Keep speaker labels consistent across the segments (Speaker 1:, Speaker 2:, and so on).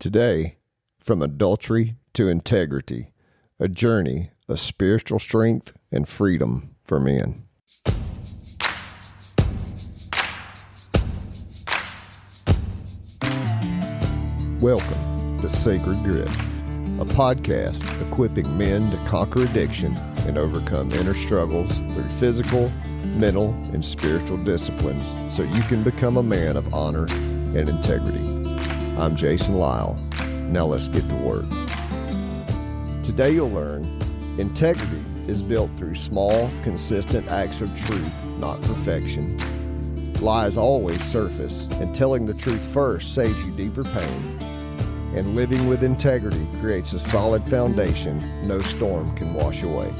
Speaker 1: Today, from adultery to integrity, a journey of spiritual strength and freedom for men. Welcome to Sacred Grit, a podcast equipping men to conquer addiction and overcome inner struggles through physical, mental, and spiritual disciplines so you can become a man of honor and integrity. I'm Jason Lyle. Now let's get to work. Today you'll learn integrity is built through small, consistent acts of truth, not perfection. Lies always surface, and telling the truth first saves you deeper pain. And living with integrity creates a solid foundation no storm can wash away.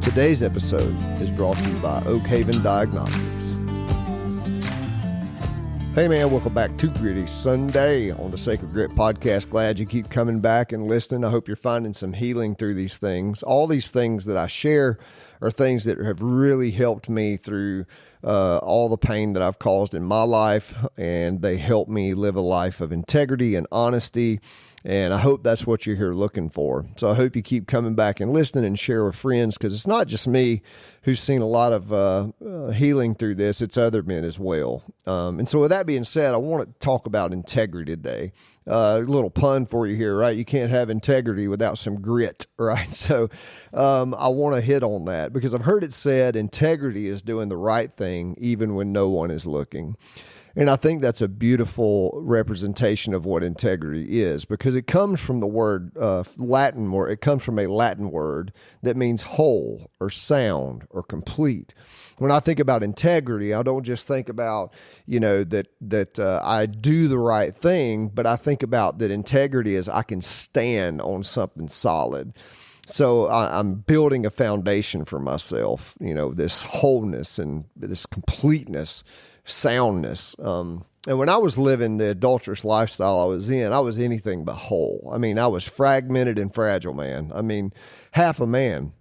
Speaker 1: Today's episode is brought to you by Oak Haven Diagnostics. Hey man, welcome back to Gritty Sunday on the Sacred Grit podcast. Glad you keep coming back and listening. I hope you're finding some healing through these things. All these things that I share are things that have really helped me through all the pain that I've caused in my life, and they help me live a life of integrity and honesty. And I hope that's what you're here looking for. So I hope you keep coming back and listening and share with friends, because it's not just me who's seen a lot of healing through this. It's other men as well. And so with that being said, I want to talk about integrity today. A little pun for you here, right? You can't have integrity without some grit, right? So I want to hit on that because I've heard it said integrity is doing the right thing even when no one is looking. And I think that's a beautiful representation of what integrity is, because it comes from the word Latin word. It comes from a Latin word that means whole or sound or complete. When I think about integrity, I don't just think about, that I do the right thing, but I think about that integrity is I can stand on something solid. So I'm building a foundation for myself, this wholeness and this completeness, soundness. And when I was living the adulterous lifestyle I was anything but whole. I mean, I was fragmented and fragile, man. I mean, half a man.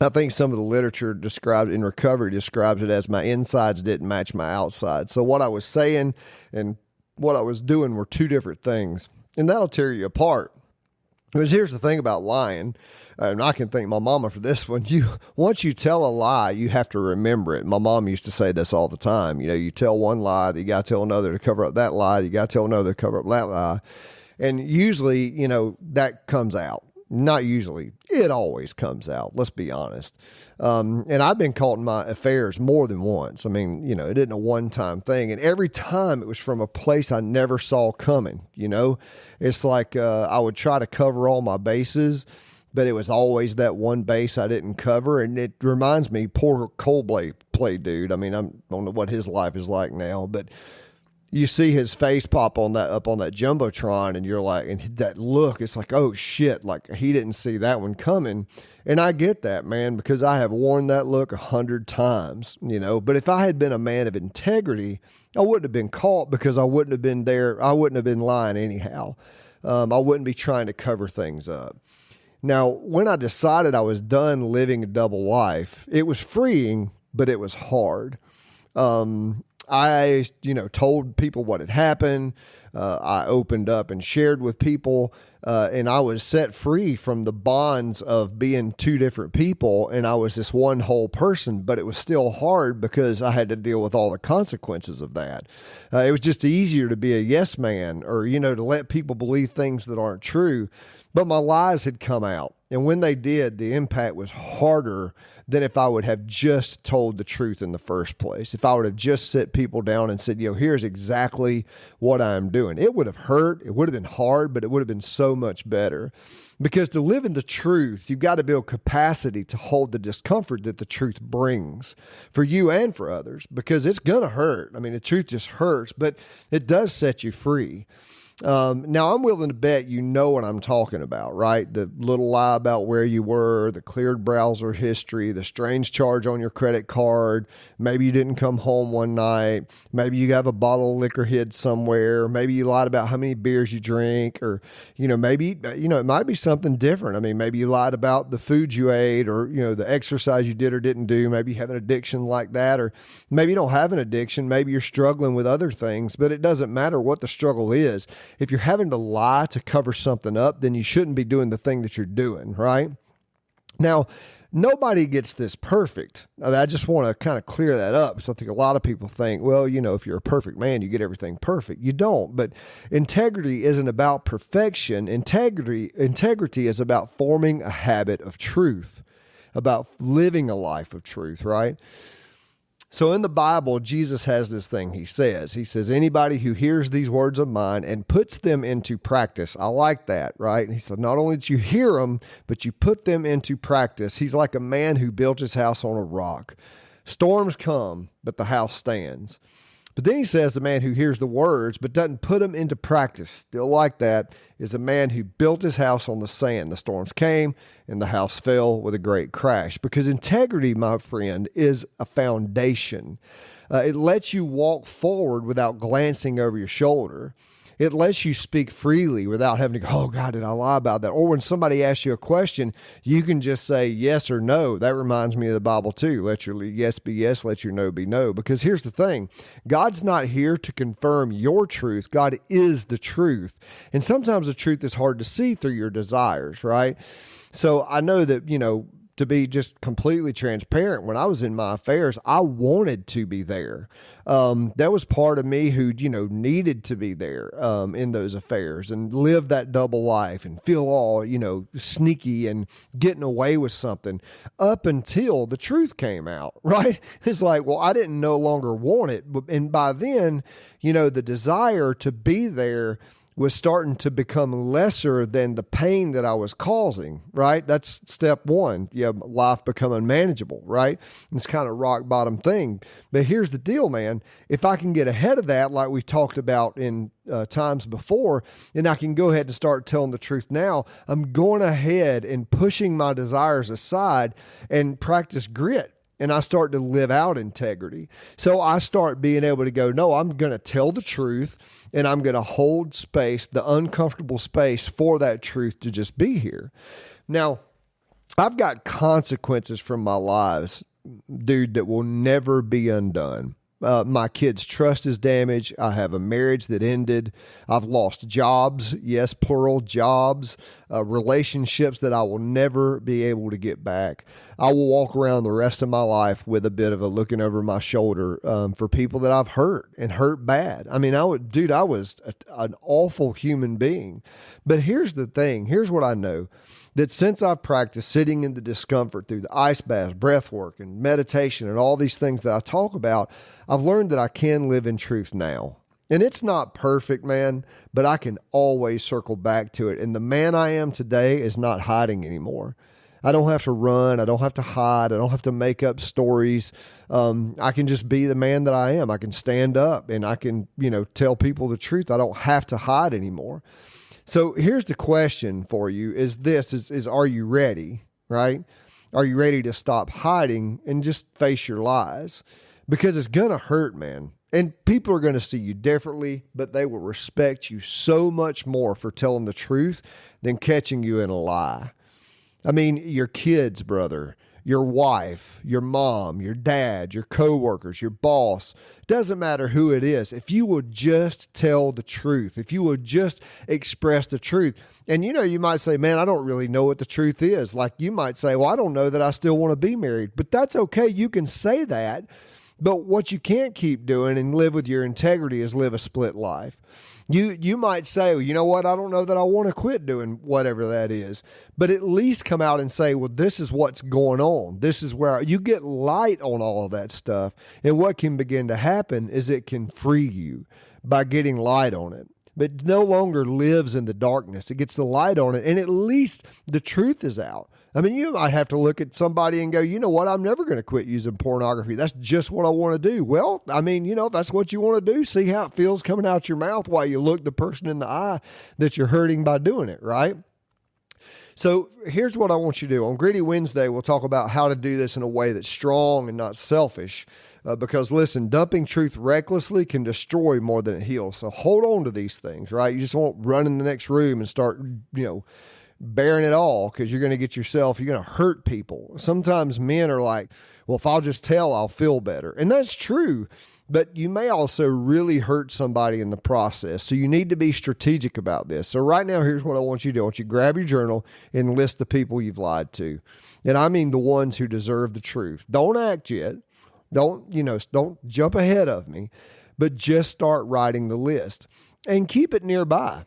Speaker 1: I think some of the literature describes it as my insides didn't match my outside. So what I was saying and what I was doing were two different things. And that'll tear you apart. Because here's the thing about lying. And I can thank my mama for this one. Once you tell a lie, you have to remember it. My mom used to say this all the time. You tell one lie, you got to tell another to cover up that lie. You got to tell another to cover up that lie. And usually, that comes out. Not usually. It always comes out. Let's be honest. And I've been caught in my affairs more than once. I mean, it isn't a one-time thing. And every time it was from a place I never saw coming. It's like I would try to cover all my bases, but it was always that one base I didn't cover. And it reminds me, poor Coldplay dude. I mean, I don't know what his life is like now, but you see his face pop up on that Jumbotron, and you're like, and that look, it's like, oh shit, like he didn't see that one coming. And I get that, man, because I have worn that look 100 times, but if I had been a man of integrity, I wouldn't have been caught, because I wouldn't have been there. I wouldn't have been lying anyhow. I wouldn't be trying to cover things up. Now, when I decided I was done living a double life, it was freeing, but it was hard. I, told people what had happened. I opened up and shared with people, and I was set free from the bonds of being two different people. And I was this one whole person, but it was still hard because I had to deal with all the consequences of that. It was just easier to be a yes man, or, to let people believe things that aren't true. But my lies had come out. And when they did, the impact was harder than if I would have just told the truth in the first place. If I would have just set people down and said, here's exactly what I'm doing. It would have hurt. It would have been hard, but it would have been so much better. Because to live in the truth, you've got to build capacity to hold the discomfort that the truth brings for you and for others, because it's going to hurt. I mean, the truth just hurts, but it does set you free. Now, I'm willing to bet you know what I'm talking about, right? The little lie about where you were, the cleared browser history, the strange charge on your credit card. Maybe you didn't come home one night. Maybe you have a bottle of liquor hid somewhere. Maybe you lied about how many beers you drink, or, maybe, it might be something different. I mean, maybe you lied about the food you ate, or, the exercise you did or didn't do. Maybe you have an addiction like that, or maybe you don't have an addiction. Maybe you're struggling with other things, but it doesn't matter what the struggle is. if you're having to lie to cover something up, then you shouldn't be doing the thing that you're doing, right? Now, nobody gets this perfect. I just want to kind of clear that up. So I think a lot of people think, well, if you're a perfect man, you get everything perfect. You don't. But integrity isn't about perfection. Integrity is about forming a habit of truth, about living a life of truth, right? So in the Bible, Jesus has this thing he says, anybody who hears these words of mine and puts them into practice. I like that, right? And he said, not only did you hear them, but you put them into practice. He's like a man who built his house on a rock. Storms come, but the house stands. But then he says the man who hears the words but doesn't put them into practice, still like that, is a man who built his house on the sand. The storms came and the house fell with a great crash. Because integrity, my friend, is a foundation. It lets you walk forward without glancing over your shoulder. It lets you speak freely without having to go, oh God, did I lie about that? Or when somebody asks you a question, you can just say yes or no. That reminds me of the Bible too. Let your yes be yes, let your no be no. Because here's the thing, God's not here to confirm your truth. God is the truth. And sometimes the truth is hard to see through your desires, right? So I know that, to be just completely transparent, when I was in my affairs, I wanted to be there. That was part of me who, needed to be there in those affairs and live that double life and feel all, sneaky and getting away with something up until the truth came out, right? It's like, well, I didn't no longer want it. And by then, the desire to be there was starting to become lesser than the pain that I was causing, right? That's step one. Life become unmanageable, right? It's kind of rock bottom thing. But here's the deal, man. If I can get ahead of that, like we've talked about in times before, and I can go ahead and start telling the truth now, I'm going ahead and pushing my desires aside and practice grit. And I start to live out integrity. So I start being able to go, no, I'm going to tell the truth and I'm going to hold space, the uncomfortable space for that truth to just be here. Now, I've got consequences from my lives, dude, that will never be undone. My kids' trust is damaged. I have a marriage that ended. I've lost jobs. Yes, plural jobs, relationships that I will never be able to get back. I will walk around the rest of my life with a bit of a looking over my shoulder for people that I've hurt and hurt bad. I mean, I was an awful human being. But here's the thing. Here's what I know. That since I've practiced sitting in the discomfort through the ice baths, breath work, and meditation, and all these things that I talk about, I've learned that I can live in truth now. And it's not perfect, man, but I can always circle back to it. And the man I am today is not hiding anymore. I don't have to run. I don't have to hide. I don't have to make up stories. I can just be the man that I am. I can stand up and I can, tell people the truth. I don't have to hide anymore. So here's the question for you is are you ready, right? Are you ready to stop hiding and just face your lies? Because it's going to hurt, man. And people are going to see you differently, but they will respect you so much more for telling the truth than catching you in a lie. I mean, your kids, brother, your wife, your mom, your dad, your coworkers, your boss, doesn't matter who it is. If you will just tell the truth, if you will just express the truth, and you might say, man, I don't really know what the truth is. Like you might say, well, I don't know that I still want to be married, but that's okay. You can say that. But what you can't keep doing and live with your integrity is live a split life. You might say, well, you know what? I don't know that I want to quit doing whatever that is, but at least come out and say, well, this is what's going on. This is where you get light on all of that stuff. And what can begin to happen is it can free you by getting light on it, but no longer lives in the darkness. It gets the light on it. And at least the truth is out. I mean, you might have to look at somebody and go, you know what? I'm never going to quit using pornography. That's just what I want to do. Well, I mean, if that's what you want to do, see how it feels coming out your mouth while you look the person in the eye that you're hurting by doing it, right? So here's what I want you to do. On Gritty Wednesday, we'll talk about how to do this in a way that's strong and not selfish. Because listen, dumping truth recklessly can destroy more than it heals. So hold on to these things, right? You just won't run in the next room and start, bearing it all, because you're going to hurt people. Sometimes men are like, well, if I'll just tell, I'll feel better. And that's true. but you may also really hurt somebody in the process. So you need to be strategic about this. So right now, here's what I want you to do. I want you to grab your journal and list the people you've lied to. And I mean the ones who deserve the truth. Don't act yet. Don't jump ahead of me, but just start writing the list and keep it nearby.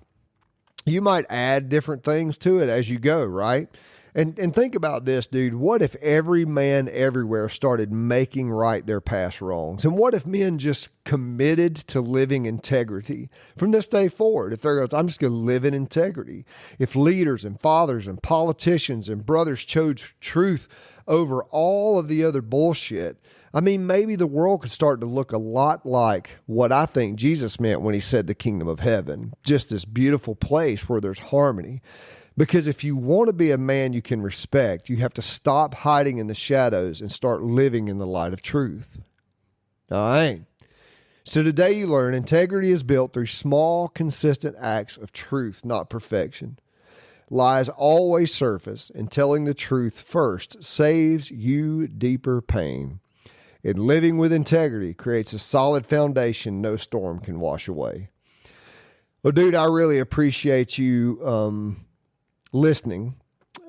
Speaker 1: You might add different things to it as you go, right? And think about this, dude. What if every man everywhere started making right their past wrongs? And what if men just committed to living integrity from this day forward? If they're going, I'm just going to live in integrity. If leaders and fathers and politicians and brothers chose truth over all of the other bullshit, I mean, maybe the world could start to look a lot like what I think Jesus meant when he said the kingdom of heaven, just this beautiful place where there's harmony. Because if you want to be a man you can respect, you have to stop hiding in the shadows and start living in the light of truth. All right. So today you learn integrity is built through small, consistent acts of truth, not perfection. Lies always surface, and telling the truth first saves you deeper pain. And living with integrity creates a solid foundation no storm can wash away. Well, dude, I really appreciate you listening.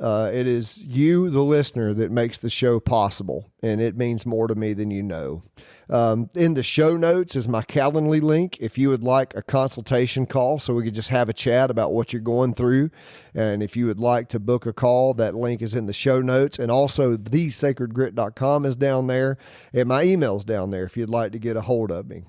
Speaker 1: It is you, the listener, that makes the show possible, and it means more to me than you know. In the show notes is my Calendly link if you would like a consultation call so we could just have a chat about what you're going through. And if you would like to book a call, that link is in the show notes. And also thesacredgrit.com is down there, and my email's down there if you'd like to get a hold of me.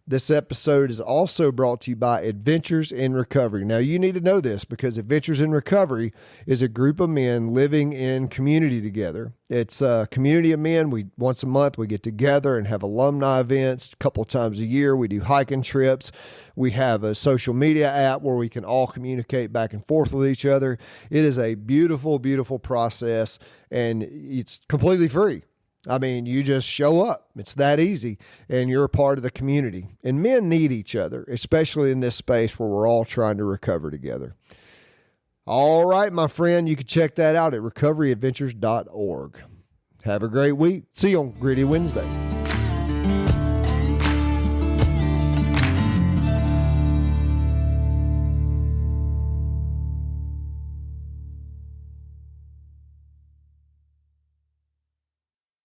Speaker 1: This episode is also brought to you by Adventures in Recovery. Now, you need to know this because Adventures in Recovery is a group of men living in community together. It's a community of men. Once a month, we get together and have alumni events. A couple times a year, we do hiking trips. We have a social media app where we can all communicate back and forth with each other. It is a beautiful, beautiful process, and it's completely free. I mean, you just show up. It's that easy, and you're a part of the community. And men need each other, especially in this space where we're all trying to recover together. All right, my friend, you can check that out at recoveryadventures.org. Have a great week. See you on Gritty Wednesday.